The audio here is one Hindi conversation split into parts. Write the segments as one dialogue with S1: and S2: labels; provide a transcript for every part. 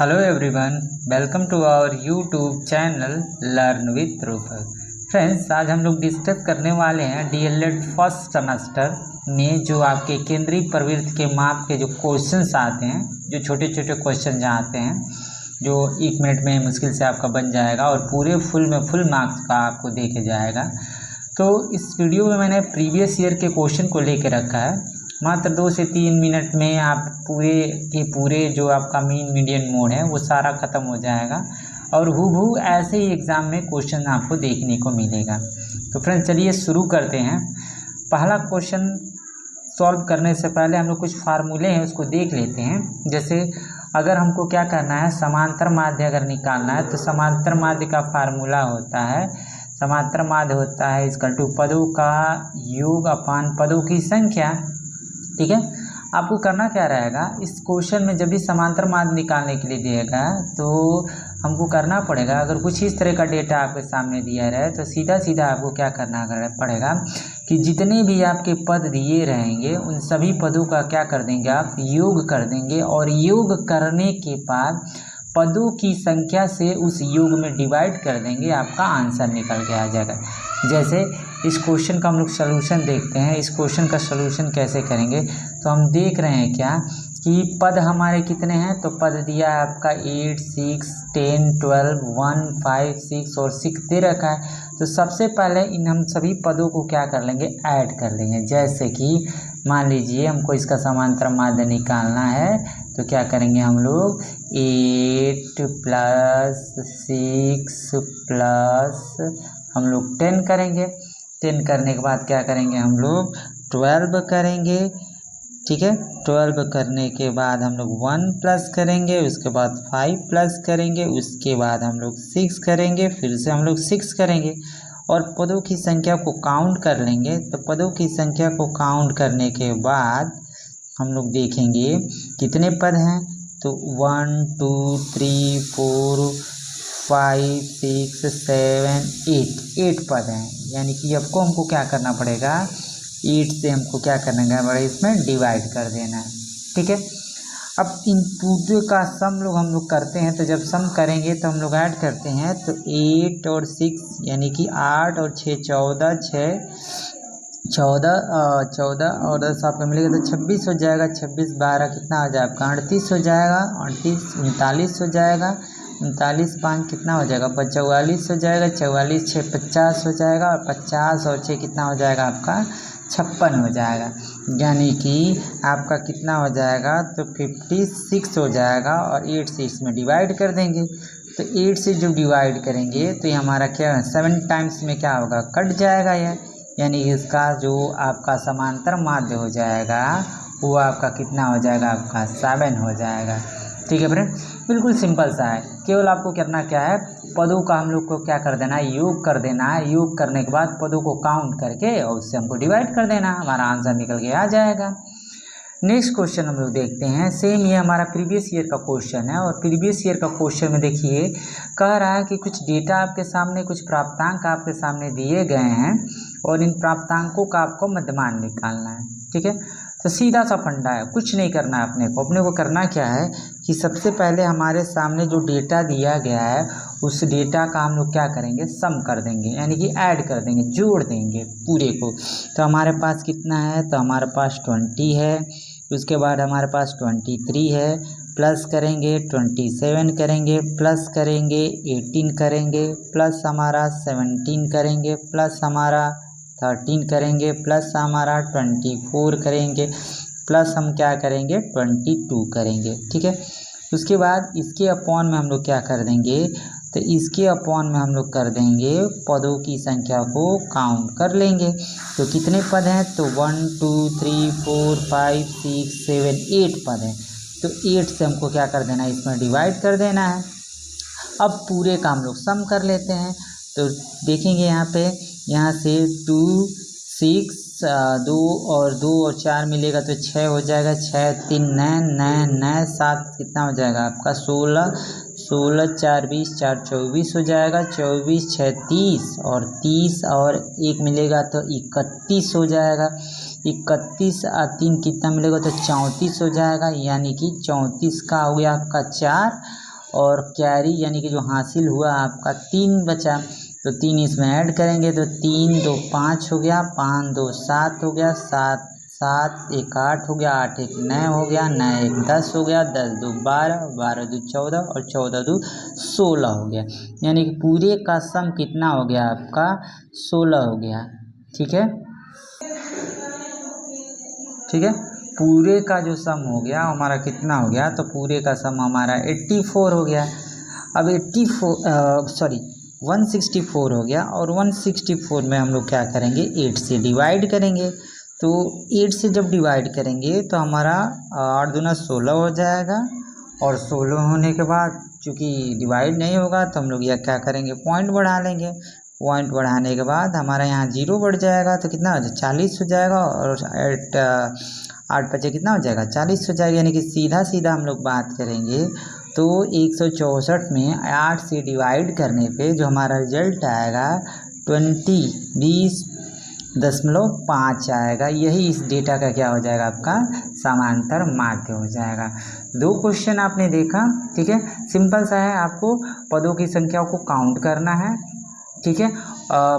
S1: Hello everyone, welcome to our YouTube channel learn with Rupak. Friends, आज हम लोग डिस्कस करने वाले हैं डीएलएड फर्स्ट सेमेस्टर में जो आपके केंद्रीय प्रवृत्ति के माप के जो क्वेश्चंस आते हैं, जो छोटे छोटे क्वेश्चन जहाँ आते हैं, जो 1 मिनट में मुश्किल से आपका बन जाएगा और पूरे फुल मार्क्स का आपको दे के जाएगा। तो इस वीडियो में मैंने प्रीवियस ईयर के क्वेश्चन को लेके रखा है। मात्र 2 से 3 मिनट में आप पूरे के पूरे जो आपका मीन मीडियन मोड है वो सारा ख़त्म हो जाएगा और हूबहू ऐसे ही एग्ज़ाम में क्वेश्चन आपको देखने को मिलेगा। तो फ्रेंड्स, चलिए शुरू करते हैं। पहला क्वेश्चन सॉल्व करने से पहले हम लोग कुछ फार्मूले हैं उसको देख लेते हैं। जैसे अगर हमको क्या करना है, समांतर माध्य अगर निकालना है तो समांतर माध्य का फार्मूला होता है, समांतर माध्य होता है इक्वल टू पदों का योग अपान पदों की संख्या। ठीक है, आपको करना क्या रहेगा, इस क्वेश्चन में जब भी समांतर माध्य निकालने के लिए दिएगा तो हमको करना पड़ेगा, अगर कुछ इस तरह का डेटा आपके सामने दिया रहे तो सीधा सीधा आपको क्या करना पड़ेगा कि जितने भी आपके पद दिए रहेंगे उन सभी पदों का क्या कर देंगे, आप योग कर देंगे और योग करने के बाद पदों की संख्या से उस योग में डिवाइड कर देंगे, आपका आंसर निकल के आ जाएगा। जैसे इस क्वेश्चन का हम लोग सलूशन देखते हैं। इस क्वेश्चन का सलूशन कैसे करेंगे, तो हम देख रहे हैं क्या कि पद हमारे कितने हैं, तो पद दिया है आपका 8, 6, 10, 12, 1, 5, 6 और 6 दे रखा है। तो सबसे पहले इन हम सभी पदों को क्या कर लेंगे, ऐड कर लेंगे। जैसे कि मान लीजिए हमको इसका समांतर माध्य निकालना है तो क्या करेंगे हम लोग, 8 प्लस 6 प्लस हम लोग 10 करेंगे। 10 करने के बाद क्या करेंगे हम लोग, 12 करेंगे। ठीक है, 12 करने के बाद हम लोग 1 प्लस करेंगे, उसके बाद 5 प्लस करेंगे, उसके बाद हम लोग 6 करेंगे, फिर से हम लोग 6 करेंगे और पदों की संख्या को काउंट कर लेंगे। तो पदों की संख्या को काउंट करने के बाद हम लोग देखेंगे कितने पद हैं, तो 1 2 3 4 5 6 7 8 पद हैं। यानी कि आपको हमको क्या करना पड़ेगा, 8 से हमको क्या करना है, इसमें डिवाइड कर देना है। ठीक है, अब इन पूरे का सम हम लोग करते हैं, तो जब सम करेंगे तो हम लोग ऐड करते हैं, तो 8 और 6 यानी कि 8 और 6 14, 14 और 10 आपको मिलेगा तो 26 हो जाएगा। 26 12 कितना हो जाएगा आपका, 38 हो जाएगा। 38 39 हो जाएगा। 39 5 कितना हो जाएगा, 44 हो जाएगा। 44 6 50 हो जाएगा और 50 और 6 कितना हो जाएगा आपका, 56 हो जाएगा। यानी कि आपका कितना हो जाएगा, तो 56 हो जाएगा और 8 से इसमें डिवाइड कर देंगे। तो 8 से जो डिवाइड करेंगे तो ये हमारा क्या है, 7 टाइम्स में क्या होगा, कट जाएगा यह। यानी इसका जो आपका समांतर माध्य हो जाएगा वो आपका कितना हो जाएगा, आपका 7 हो जाएगा। ठीक है फ्रेंड, बिल्कुल सिंपल सा है। केवल आपको करना क्या है, पदों का हम लोग को क्या कर देना है, योग कर देना है। योग करने के बाद पदों को काउंट करके और उससे हमको डिवाइड कर देना, हमारा आंसर निकल के आ जाएगा। नेक्स्ट क्वेश्चन हम लोग देखते हैं। सेम ये हमारा प्रीवियस ईयर का क्वेश्चन है और प्रीवियस ईयर का क्वेश्चन में देखिए कह रहा है कि कुछ डेटा आपके सामने, कुछ प्राप्तांक आपके सामने दिए गए हैं और इन प्राप्तांकों का आपको मध्यमान निकालना है। ठीक है, तो सीधा सा फंडा है, कुछ नहीं करना है अपने को करना क्या है कि सबसे पहले हमारे सामने जो डेटा दिया गया है उस डेटा का हम लोग क्या करेंगे, सम कर देंगे, यानी कि ऐड कर देंगे, जोड़ देंगे पूरे को। तो हमारे पास कितना है, तो हमारे पास 20 है, उसके बाद हमारे पास 23 है, प्लस करेंगे 27 करेंगे, प्लस करेंगे 18 करेंगे, प्लस हमारा 17 करेंगे, प्लस हमारा 13 करेंगे, प्लस हमारा 24 करेंगे, प्लस हम क्या करेंगे 22 करेंगे। ठीक है, उसके बाद इसके अपॉन में हम लोग क्या कर देंगे, तो इसके अपॉन में हम लोग कर देंगे पदों की संख्या को काउंट कर लेंगे। तो कितने पद हैं, तो 1 2 3 4 5 6 7 8 पद हैं। तो 8 से हमको क्या कर देना है, इसमें डिवाइड कर देना है। अब पूरे का हम लोग सम कर लेते हैं। तो देखेंगे यहाँ से 2 6 2 और 4 मिलेगा तो 6 हो जाएगा। 6 3 9 7 कितना हो जाएगा आपका 16 4 20 4 24 हो जाएगा। 24 6 30 और 30 और 1 मिलेगा तो 31 हो जाएगा। 31 और 3 कितना मिलेगा तो 34 हो जाएगा। यानी कि 34 का हो गया आपका 4 और कैरी यानी कि जो हासिल हुआ आपका 3 बचा, तो 3 इसमें ऐड करेंगे तो 3 2 5 हो गया, 5 2 7 हो गया, 7 7 1 8 हो गया, 8 1 9 हो गया, 9 1 10 हो गया, 10 2 12, 12 2 14 और 14 2 16 हो गया। यानी कि पूरे का सम कितना हो गया आपका 16 हो गया। ठीक है, ठीक है, पूरे का जो सम हो गया हमारा कितना हो गया, तो पूरे का सम हमारा 84 हो गया। अब 164 हो गया और 164 में हम लोग क्या करेंगे 8 से डिवाइड करेंगे। तो 8 से जब डिवाइड करेंगे तो हमारा 8 दूना 16 हो जाएगा और 16 होने के बाद चूँकि डिवाइड नहीं होगा तो हम लोग यह क्या करेंगे पॉइंट बढ़ा लेंगे। पॉइंट बढ़ाने के बाद हमारा यहाँ 0 बढ़ जाएगा तो कितना हो जाएगा 40 हो जाएगा और 8 बचे कितना हो जाएगा 40 हो जाएगा। यानी कि सीधा सीधा हम लोग बात करेंगे तो 164 में 8 से डिवाइड करने पे जो हमारा रिजल्ट आएगा 20.5 आएगा। यही इस डेटा का क्या हो जाएगा आपका समांतर माध्य हो जाएगा। 2 क्वेश्चन आपने देखा, ठीक है, सिंपल सा है, आपको पदों की संख्या को काउंट करना है। ठीक है,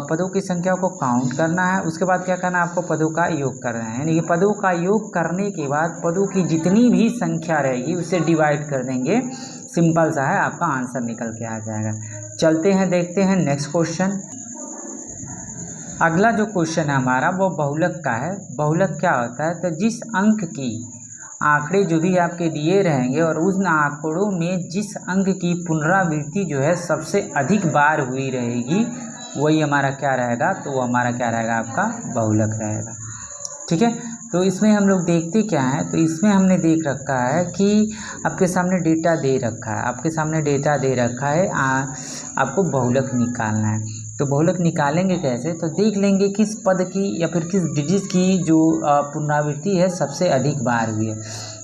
S1: पदों की संख्या को काउंट करना है, उसके बाद क्या करना है आपको पदों का योग करना है। यानी कि पदों का योग करने के बाद पदों की जितनी भी संख्या रहेगी उसे डिवाइड कर देंगे। सिंपल सा है, आपका आंसर निकल के आ जाएगा। चलते हैं देखते हैं नेक्स्ट क्वेश्चन। अगला जो क्वेश्चन है हमारा वो बहुलक का है। बहुलक क्या होता है, तो जिस अंक की आंकड़े जो भी आपके दिए रहेंगे और उन आंकड़ों में जिस अंक की पुनरावृत्ति जो है सबसे अधिक बार हुई रहेगी वही हमारा क्या रहेगा, तो वो हमारा क्या रहेगा आपका बहुलक रहेगा। ठीक है, तो इसमें हम लोग देखते क्या है, तो इसमें हमने देख रखा है कि आपके सामने डेटा दे रखा है, आपको बहुलक निकालना है। तो बहुलक निकालेंगे कैसे, तो देख लेंगे किस पद की या फिर किस डिजिट की जो पुनरावृत्ति है सबसे अधिक बार हुई है।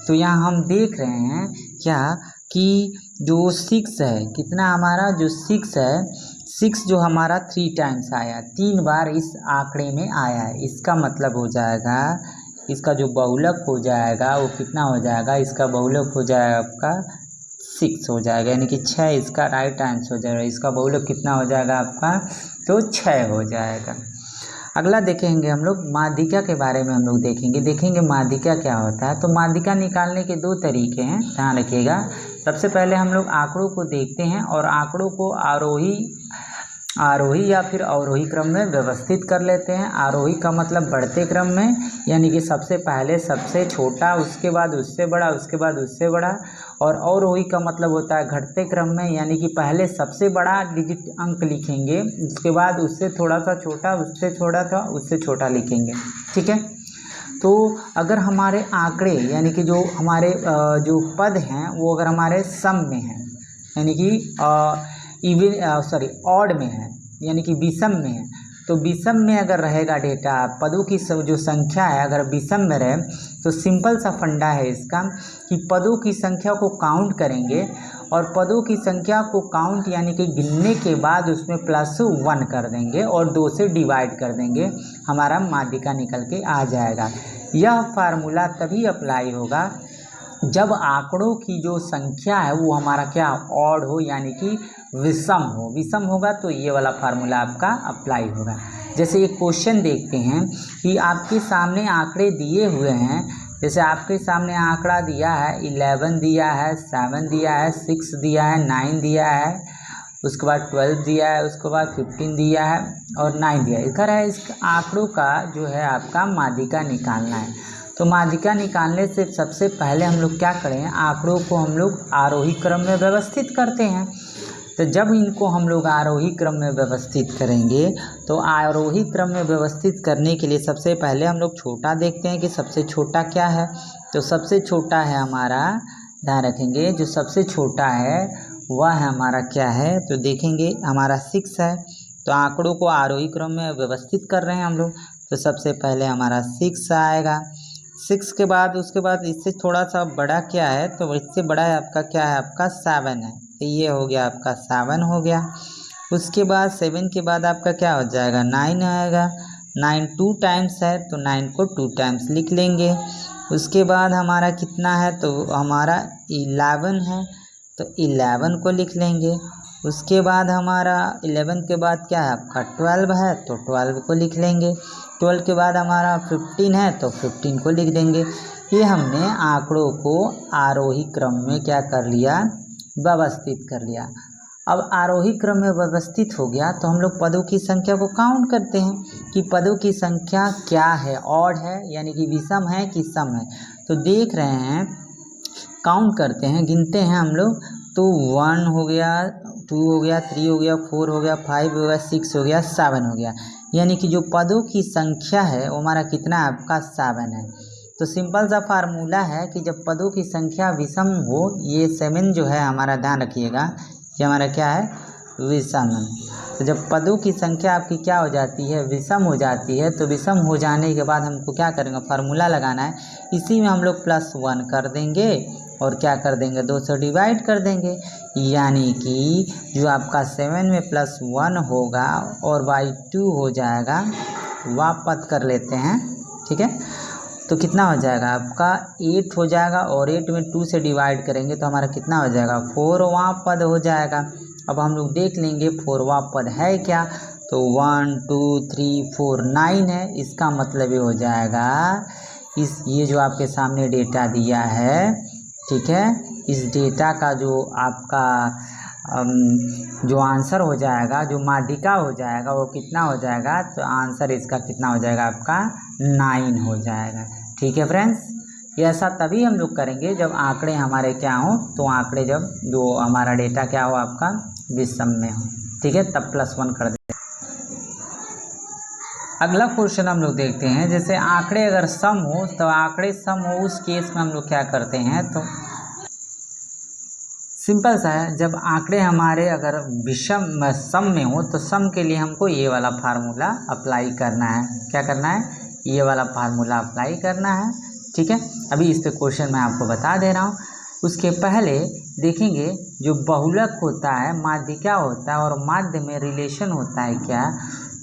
S1: तो यहाँ हम देख रहे हैं क्या कि जो 6 है, कितना हमारा जो 6 है, 6 जो हमारा 3 टाइम्स आया, 3 बार इस आंकड़े में आया है। इसका मतलब हो जाएगा इसका जो बहुलक हो जाएगा वो कितना हो जाएगा, इसका बहुलक हो जाएगा आपका 6 हो जाएगा। यानी कि 6 इसका राइट आंसर हो जाएगा। इसका बहुलक कितना हो जाएगा आपका, तो 6 हो जाएगा। अगला देखेंगे हम लोग माध्यिका के बारे में हम लोग देखेंगे माध्यिका क्या होता है। तो माध्यिका निकालने के 2 तरीके हैं, ध्यान रखिएगा। सबसे पहले हम लोग आंकड़ों को देखते हैं और आंकड़ों को आरोही या फिर अवरोही क्रम में व्यवस्थित कर लेते हैं। आरोही का मतलब बढ़ते क्रम में, यानी कि सबसे पहले सबसे छोटा, उसके बाद उससे बड़ा, उसके बाद उससे बड़ा। और अवरोही का मतलब होता है घटते क्रम में, यानी कि पहले सबसे बड़ा डिजिट अंक लिखेंगे, उसके बाद उससे थोड़ा सा छोटा, उससे थोड़ा सा उससे छोटा लिखेंगे। ठीक है, तो अगर हमारे आंकड़े यानी कि जो हमारे जो पद हैं वो अगर हमारे सम में हैं, यानी कि ऑड में है, यानी कि विषम में है, तो विषम में अगर रहेगा डेटा, पदों की जो संख्या है अगर विषम में रहे तो सिंपल सा फंडा है इसका कि पदों की संख्या को काउंट करेंगे और पदों की संख्या को काउंट यानी कि गिनने के बाद उसमें +1 कर देंगे और 2 से डिवाइड कर देंगे, हमारा माध्यिका निकल के आ जाएगा। यह फार्मूला तभी अप्लाई होगा जब आंकड़ों की जो संख्या है वो हमारा क्या ऑड हो, यानी कि विषम हो। विषम होगा तो ये वाला फार्मूला आपका अप्लाई होगा। जैसे एक क्वेश्चन देखते हैं कि आपके सामने आंकड़े दिए हुए हैं, जैसे आपके सामने आंकड़ा दिया है 11 दिया है, 7 दिया है, 6 दिया है, 9 दिया है, उसके बाद 12 दिया है, उसके बाद 15 दिया है और 9 दिया है। इधर है इस आंकड़ों का जो है आपका माध्यिका निकालना है। तो माध्यिका निकालने से सबसे पहले हम लोग क्या करें, आंकड़ों को हम लोग आरोही क्रम में व्यवस्थित करते हैं। तो जब इनको हम लोग आरोही क्रम में व्यवस्थित करेंगे तो आरोही क्रम में व्यवस्थित करने के लिए सबसे पहले हम लोग छोटा देखते हैं कि सबसे छोटा क्या है। तो सबसे छोटा है हमारा, ध्यान रखेंगे, जो सबसे छोटा है वह है हमारा क्या है, तो देखेंगे हमारा 6 है। तो आंकड़ों को आरोही क्रम में व्यवस्थित कर रहे हैं हम लोग, तो सबसे पहले हमारा 6 आएगा। 6 के बाद उसके बाद इससे थोड़ा सा बड़ा क्या है, तो इससे बड़ा है आपका क्या है, आपका 7 है। तो ये हो गया आपका 7 हो गया। उसके बाद 7 के बाद आपका क्या हो जाएगा 9 आएगा। 9 2 टाइम्स है तो 9 को 2 टाइम्स लिख लेंगे। उसके बाद हमारा कितना है, तो हमारा 11 है। तो 11 को लिख लेंगे। उसके बाद हमारा 11 के बाद क्या है आपका 12 है, तो 12 को लिख लेंगे। 12 के बाद हमारा 15 है, तो 15 को लिख देंगे। ये हमने आंकड़ों को आरोही क्रम में क्या कर लिया, व्यवस्थित कर लिया। अब आरोही क्रम में व्यवस्थित हो गया तो हम लोग पदों की संख्या को काउंट करते हैं कि पदों की संख्या क्या है, ऑड है यानी कि विषम है कि सम है। तो देख रहे हैं, काउंट करते हैं, गिनते हैं हम लोग। तो 1 हो गया, 2 हो गया, 3 हो गया, 4 हो गया, 5 हो गया, 6 हो गया, 7 हो गया। यानी कि जो पदों की संख्या है वो हमारा कितना है आपका 7 है। तो सिंपल सा फार्मूला है कि जब पदों की संख्या विषम हो, ये 7 जो है हमारा ध्यान रखिएगा, ये हमारा क्या है विषम। तो जब पदों की संख्या आपकी क्या हो जाती है विषम हो जाती है, तो विषम हो जाने के बाद हमको क्या करेंगे फार्मूला लगाना है। इसी में हम लोग +1 कर देंगे और क्या कर देंगे 2 से डिवाइड कर देंगे। यानी कि जो आपका 7 में +1 होगा और बाई 2 हो जाएगा, वापस कर लेते हैं, ठीक है। तो कितना हो जाएगा आपका 8 हो जाएगा और 8 में 2 से डिवाइड करेंगे तो हमारा कितना हो जाएगा 4वां पद हो जाएगा। अब हम लोग देख लेंगे 4वां पद है क्या, तो 1 2 3 4 9 है। इसका मतलब ये हो जाएगा ये जो आपके सामने डेटा दिया है, ठीक है, इस डेटा का जो आपका जो आंसर हो जाएगा, जो माध्यिका हो जाएगा वो कितना हो जाएगा, तो आंसर इसका कितना हो जाएगा आपका 9 हो जाएगा। ठीक है फ्रेंड्स, ये ऐसा तभी हम लोग करेंगे जब आंकड़े हमारे क्या हो, तो आंकड़े जब जो हमारा डेटा क्या हो आपका विषम में हो, ठीक है, तब +1 कर देते हैं। अगला क्वेश्चन हम लोग देखते हैं, जैसे आंकड़े अगर सम हो, तो आंकड़े सम हो उस केस में हम लोग क्या करते हैं, तो सिंपल सा है, जब आंकड़े हमारे अगर विषम सम में हो तो सम के लिए हमको ये वाला फार्मूला अप्लाई करना है। क्या करना है, ये वाला फार्मूला अप्लाई करना है, ठीक है। अभी इस पे क्वेश्चन मैं आपको बता दे रहा हूँ। उसके पहले देखेंगे जो बहुलक होता है, माध्यिका होता है और माध्य में रिलेशन होता है क्या,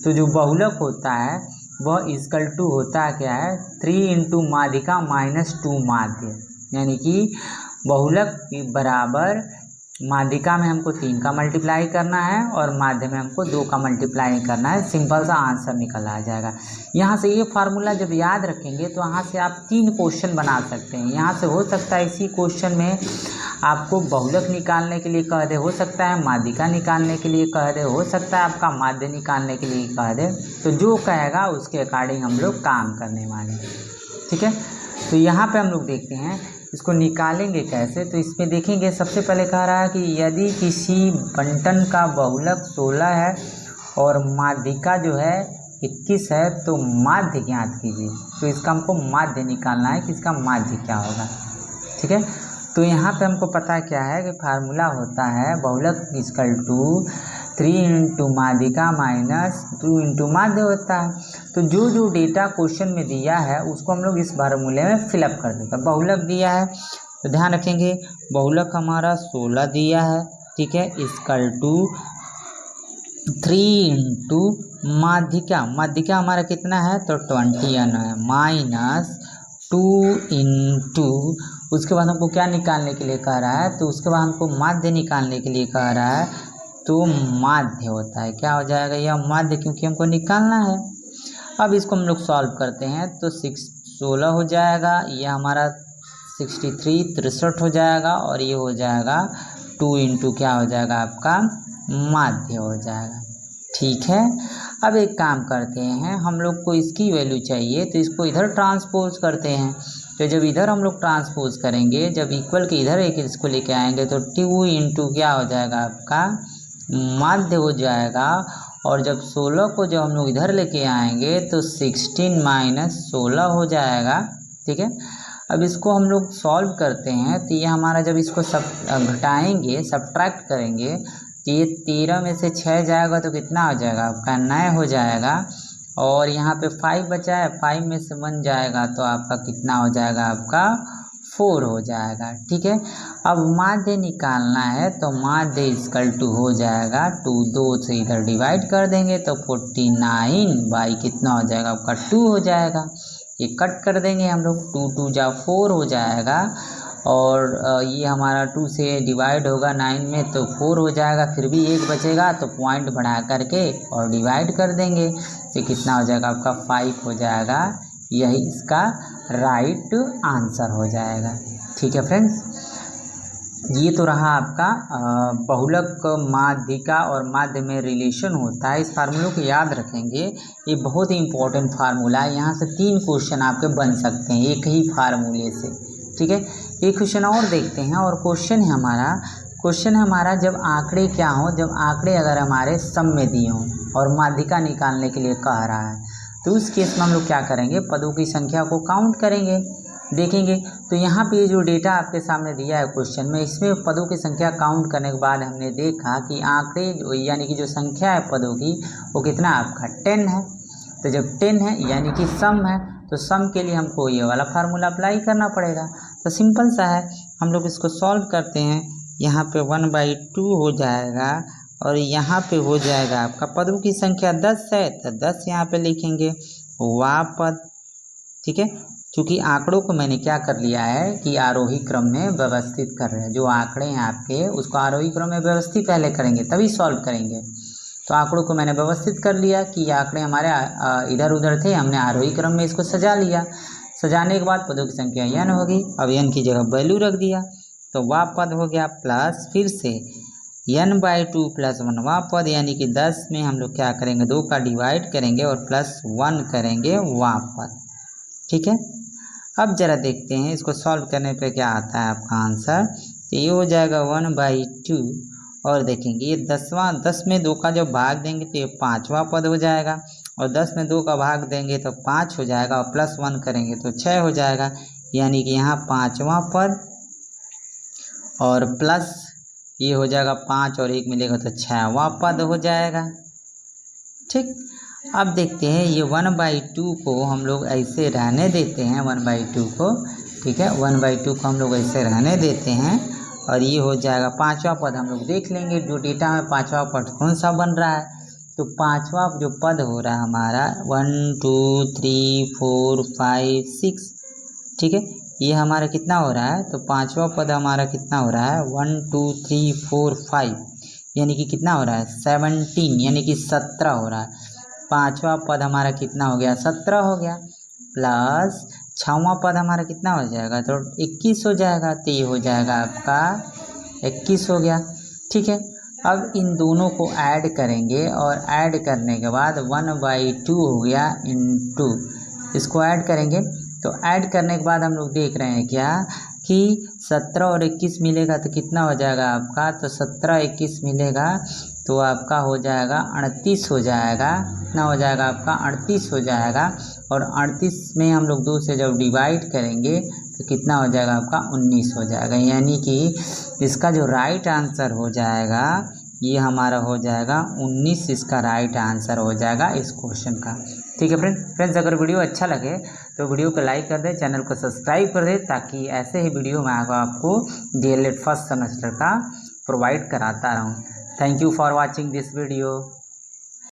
S1: तो जो बहुलक होता है वह इक्वल टू होता है क्या है 3 × माध्यिका -2 माध्य। यानी कि बहुलक बराबर माध्यिका में हमको 3 का मल्टीप्लाई करना है और माध्य में हमको 2 का मल्टीप्लाई करना है। सिंपल सा आंसर निकल आ जाएगा। यहाँ से ये फार्मूला जब याद रखेंगे तो यहाँ से आप 3 क्वेश्चन बना सकते हैं। यहाँ से हो सकता है इसी क्वेश्चन में आपको बहुलक निकालने के लिए कह दे, हो सकता है माध्यिका निकालने के लिए कह दे, हो सकता है आपका माध्य निकालने के लिए कह दे। तो जो कहेगा उसके अकॉर्डिंग हम लोग काम करने वाले, ठीक है। तो यहाँ पे हम लोग देखते हैं इसको निकालेंगे कैसे। तो इसमें देखेंगे सबसे पहले कह रहा है कि यदि किसी बंटन का बहुलक 16 है और माध्यिका जो है 21 है तो माध्य ज्ञात कीजिए। तो इसका हमको माध्य निकालना है कि इसका माध्य क्या होगा, ठीक है। तो यहाँ पे हमको पता क्या है कि फार्मूला होता है बहुलक = 3 × माध्यिका -2 × माध्य होता है। तो जो जो डेटा क्वेश्चन में दिया है उसको हम लोग इस फार्मूले में फिलअप कर देते हैं। बहुलक दिया है तो ध्यान रखेंगे बहुलक हमारा 16 दिया है, ठीक है, = 3 × माध्यिका। माध्यिका हमारा कितना है, तो 21 है, -2 × उसके बाद हमको क्या निकालने के लिए कह रहा है, तो उसके बाद हमको माध्य निकालने के लिए कह रहा है। तो माध्य होता है, क्या हो जाएगा यह माध्य, क्योंकि हमको निकालना है। अब इसको हम लोग सॉल्व करते हैं तो 16 हो जाएगा, यह हमारा 63 हो जाएगा और ये हो जाएगा 2 × क्या हो जाएगा आपका माध्य हो जाएगा, ठीक है। अब एक काम करते हैं, हम लोग को इसकी वैल्यू चाहिए तो इसको इधर ट्रांसपोज करते हैं। तो जब इधर हम लोग ट्रांसपोज करेंगे, जब इक्वल के इधर एक इसको लेके आएंगे तो 2 × क्या हो जाएगा आपका माध्य हो जाएगा। और जब 16 को जब हम लोग इधर लेके आएंगे तो 16 - 16 हो जाएगा, ठीक है। अब इसको हम लोग सॉल्व करते हैं तो ये हमारा जब इसको सब घटाएंगे सब्ट्रैक्ट करेंगे तो ये 13 में से 6 जाएगा तो कितना हो जाएगा आपका 9 हो जाएगा। और यहाँ पे 5 बचा है, 5 में से 1 जाएगा तो आपका कितना हो जाएगा आपका 4 हो जाएगा, ठीक है। अब माध्य निकालना है तो माध्य = हो जाएगा 2 से इधर डिवाइड कर देंगे तो 49 बाई कितना हो जाएगा आपका 2 हो जाएगा। ये कट कर देंगे हम लोग, 2 × 2 = 4 हो जाएगा और ये हमारा 2 से डिवाइड होगा 9 में तो 4 हो जाएगा, फिर भी 1 बचेगा तो पॉइंट बढ़ा करके और डिवाइड कर देंगे तो कितना हो जाएगा आपका 5 हो जाएगा। यही इसका राइट आंसर हो जाएगा। ठीक है फ्रेंड्स, ये तो रहा आपका बहुलक माध्यिका और माध्य में रिलेशन होता है। इस फार्मूले को याद रखेंगे, ये बहुत ही इंपॉर्टेंट फार्मूला है। यहाँ से 3 क्वेश्चन आपके बन सकते हैं एक ही फार्मूले से। ठीक है, एक क्वेश्चन और देखते हैं और क्वेश्चन है हमारा जब आंकड़े क्या हो, जब आंकड़े अगर हमारे सम में दिए हों और माध्यिका निकालने के लिए कह रहा है तो उस केस में हम लोग क्या करेंगे, पदों की संख्या को काउंट करेंगे। देखेंगे तो यहाँ पे जो डेटा आपके सामने दिया है क्वेश्चन में, इसमें पदों की संख्या काउंट करने के बाद हमने देखा कि आंकड़े यानी कि जो संख्या है पदों की वो कितना आपका 10 है। तो जब 10 है यानी कि सम है, तो सम के लिए हमको ये वाला फार्मूला अप्लाई करना पड़ेगा। तो सिंपल सा है, हम लोग इसको सॉल्व करते हैं। यहाँ पे 1/2 हो जाएगा और यहाँ पे हो जाएगा आपका पदों की संख्या 10 है तो 10 यहाँ पे लिखेंगे वा पद। ठीक है, क्योंकि आंकड़ों को मैंने क्या कर लिया है कि आरोही क्रम में व्यवस्थित कर रहे हैं। जो आंकड़े हैं आपके उसको आरोही क्रम में व्यवस्थित पहले करेंगे तभी सॉल्व करेंगे। तो आंकड़ों को मैंने व्यवस्थित कर लिया कि आंकड़े हमारे इधर उधर थे, हमने आरोही क्रम में इसको सजा लिया। सजाने के बाद पदों की संख्या n होगी, अब n की जगह वैल्यू रख दिया तो वा पद हो गया प्लस फिर से n/2 प्लस 1 वा पद, यानी कि 10 में हम लोग क्या करेंगे 2 का डिवाइड करेंगे और प्लस 1 करेंगे वा पद। ठीक है, अब जरा देखते हैं इसको सॉल्व करने पे क्या आता है आपका आंसर। तो ये हो जाएगा 1/2 और देखेंगे ये 10 में 2 का जब भाग देंगे तो ये 5वां पद हो जाएगा और 10 में 2 का भाग देंगे तो 5 हो जाएगा और प्लस 1 करेंगे तो 6 हो जाएगा, यानी कि यहाँ 5वां पद और प्लस ये हो जाएगा 5 और 1 मिलेगा तो 6वां पद हो जाएगा। ठीक, अब देखते हैं ये 1/2 को हम लोग ऐसे रहने देते हैं 1/2 को। ठीक है, 1/2 को हम लोग ऐसे रहने देते हैं और ये हो जाएगा 5वां पद। हम लोग देख लेंगे जो डेटा में 5वां पद कौन सा बन रहा है। तो 5वां जो पद हो रहा है हमारा 1 2 3 4 5 6। ठीक है, ये हमारा कितना हो रहा है, तो 5वां पद हमारा कितना हो रहा है 1 2 3 4 5, यानी कि कितना हो रहा है 17, यानी कि 17 हो रहा है। 5वां पद हमारा कितना हो गया 17 हो गया, प्लस 6वां पद हमारा कितना हो जाएगा तो 21 हो जाएगा। तो ये हो जाएगा आपका 21 हो गया। ठीक है, अब इन दोनों को ऐड करेंगे और ऐड करने के बाद 1/2 हो गया इंटू, इसको ऐड करेंगे तो ऐड करने के बाद हम लोग देख रहे हैं क्या कि 17 और 21 मिलेगा तो कितना हो जाएगा आपका, तो 17 21 मिलेगा तो आपका हो जाएगा 38 हो जाएगा। कितना हो जाएगा आपका 38 हो जाएगा और 38 में हम लोग 2 से जब डिवाइड करेंगे तो कितना हो जाएगा आपका 19 हो जाएगा, यानी कि इसका जो राइट आंसर हो जाएगा ये हमारा हो जाएगा 19, इसका राइट आंसर हो जाएगा इस क्वेश्चन का। ठीक है फ्रेंड्स, अगर वीडियो अच्छा लगे तो वीडियो को लाइक कर दें, चैनल को सब्सक्राइब कर दें ताकि ऐसे ही वीडियो मैं आपको DLED फर्स्ट सेमेस्टर का प्रोवाइड कराता रहूँ। Thank you for watching this video.